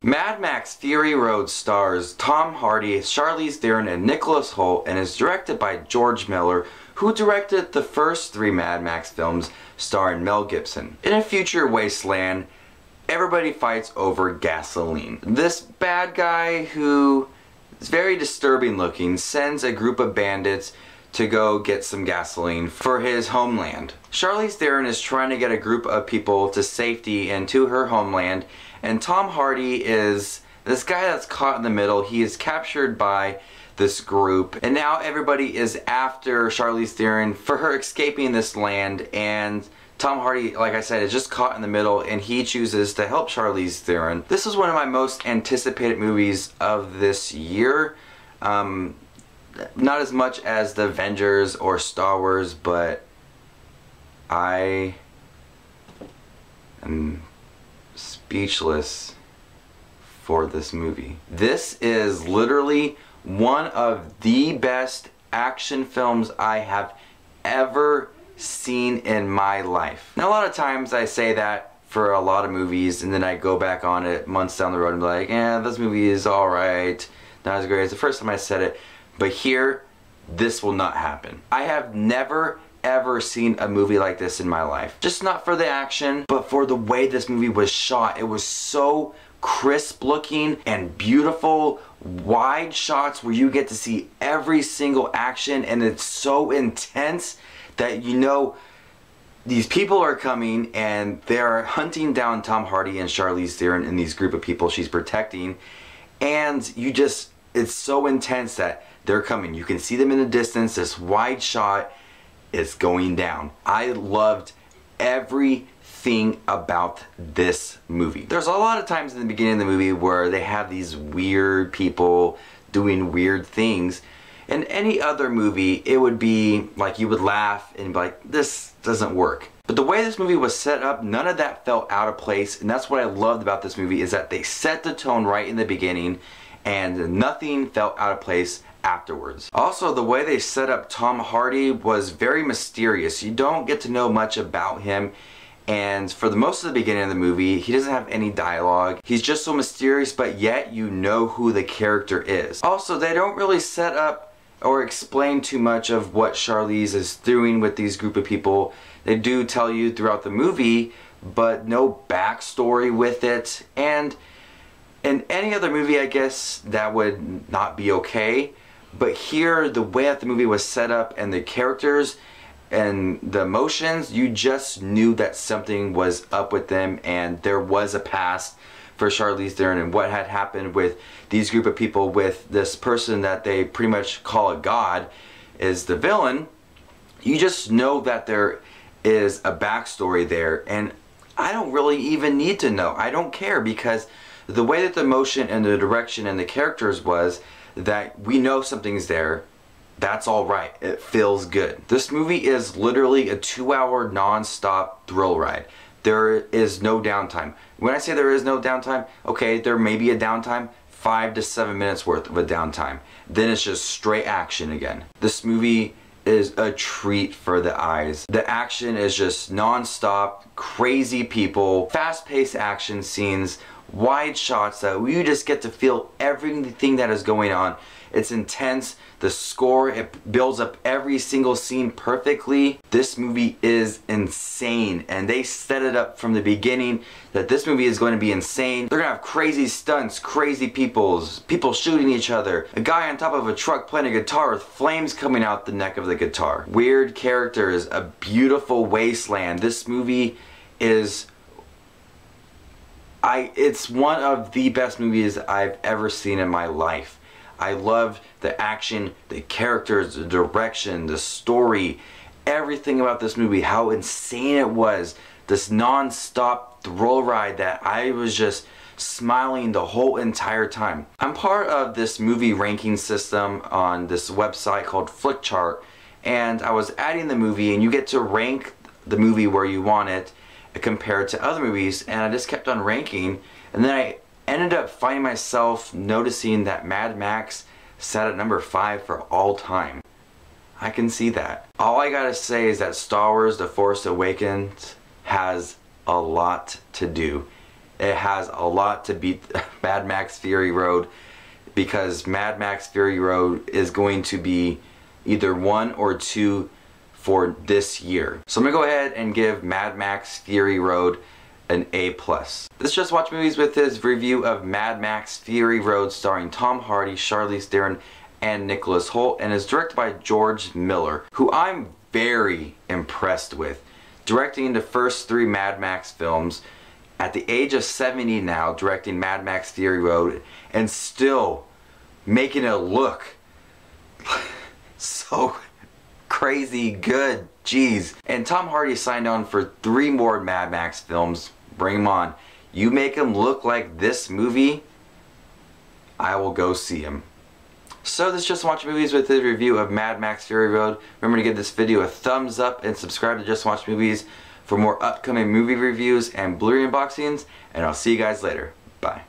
Mad Max Fury Road stars Tom Hardy, Charlize Theron, and Nicholas Hoult, and is directed by George Miller, who directed the first 3 Mad Max films starring Mel Gibson. In a future wasteland, everybody fights over gasoline. This bad guy, who is very disturbing looking, sends a group of bandits to go get some gasoline for his homeland. Charlize Theron is trying to get a group of people to safety and to her homeland, and Tom Hardy is this guy that's caught in the middle. He is captured by this group, and now everybody is after Charlize Theron for her escaping this land, and Tom Hardy, like I said, is just caught in the middle, and he chooses to help Charlize Theron. This is one of my most anticipated movies of this year. Not as much as the Avengers or Star Wars, but I am speechless for this movie. This is literally one of the best action films I have ever seen in my life. Now, a lot of times I say that for a lot of movies, and then I go back on it months down the road and be like, yeah, this movie is alright, not as great as the first time I said it. But here, this will not happen. I have never ever seen a movie like this in my life. Just not for the action, but for the way this movie was shot. It was so crisp looking and beautiful, wide shots where you get to see every single action, and it's so intense that you know these people are coming and they're hunting down Tom Hardy and Charlize Theron and these group of people she's protecting, and you just, it's so intense that they're coming. You can see them in the distance. This wide shot is going down. I loved everything about this movie. There's a lot of times in the beginning of the movie where they have these weird people doing weird things. In any other movie, it would be like you would laugh and be like, this doesn't work. But the way this movie was set up, none of that felt out of place, and that's what I loved about this movie, is that they set the tone right in the beginning and nothing felt out of place afterwards. Also, the way they set up Tom Hardy was very mysterious. You don't get to know much about him, and for the most of the beginning of the movie, he doesn't have any dialogue. He's just so mysterious, but yet you know who the character is. Also, they don't really set up or explain too much of what Charlize is doing with these group of people. They do tell you throughout the movie, but no backstory with it. And in any other movie, I guess that would not be okay. But here, the way that the movie was set up and the characters and the emotions, you just knew that something was up with them, and there was a past for Charlize Theron and what had happened with these group of people, with this person that they pretty much call a god is the villain. You just know that there is a backstory there, and I don't really even need to know. I don't care, because the way that the motion and the direction and the characters was, that we know something's there. That's all right. It feels good. This movie is literally a 2-hour non-stop thrill ride. There is no downtime. When I say there is no downtime, okay, there may be a downtime, 5 to 7 minutes worth of a downtime. Then it's just straight action again. This movie is a treat for the eyes. The action is just non-stop, crazy people, fast-paced action scenes, wide shots that you just get to feel everything that is going on. It's intense. The score, it builds up every single scene perfectly. This movie is insane, and they set it up from the beginning that this movie is going to be insane. They're gonna have crazy stunts, crazy people shooting each other, a guy on top of a truck playing a guitar with flames coming out the neck of the guitar, weird characters, a beautiful wasteland. This movie is, it's one of the best movies I've ever seen in my life. I loved the action, the characters, the direction, the story, everything about this movie, how insane it was. This non-stop thrill ride that I was just smiling the whole entire time. I'm part of this movie ranking system on this website called Flickchart, and I was adding the movie, and you get to rank the movie where you want it compared to other movies, and I just kept on ranking, and then I ended up finding myself noticing that Mad Max sat at number 5 for all time. I can see that. All I gotta say is that Star Wars The Force Awakens has a lot to do. it has a lot to beat Mad Max Fury Road, because Mad Max Fury Road is going to be either 1 or 2 for this year. So I'm gonna go ahead and give Mad Max Fury Road an A+. This Just Watch Movies with his review of Mad Max Fury Road, starring Tom Hardy, Charlize Theron, and Nicholas Hoult, and is directed by George Miller, who I'm very impressed with. Directing the first 3 Mad Max films, at the age of 70 now, directing Mad Max Fury Road, and still making it look so crazy good. Jeez. And Tom Hardy signed on for 3 more Mad Max films. Bring him on. You make him look like this movie, I will go see him. So this Just Watch Movies with his review of Mad Max Fury Road. Remember to give this video a thumbs up and subscribe to Just Watch Movies for more upcoming movie reviews and Blu-ray unboxings. And I'll see you guys later. Bye.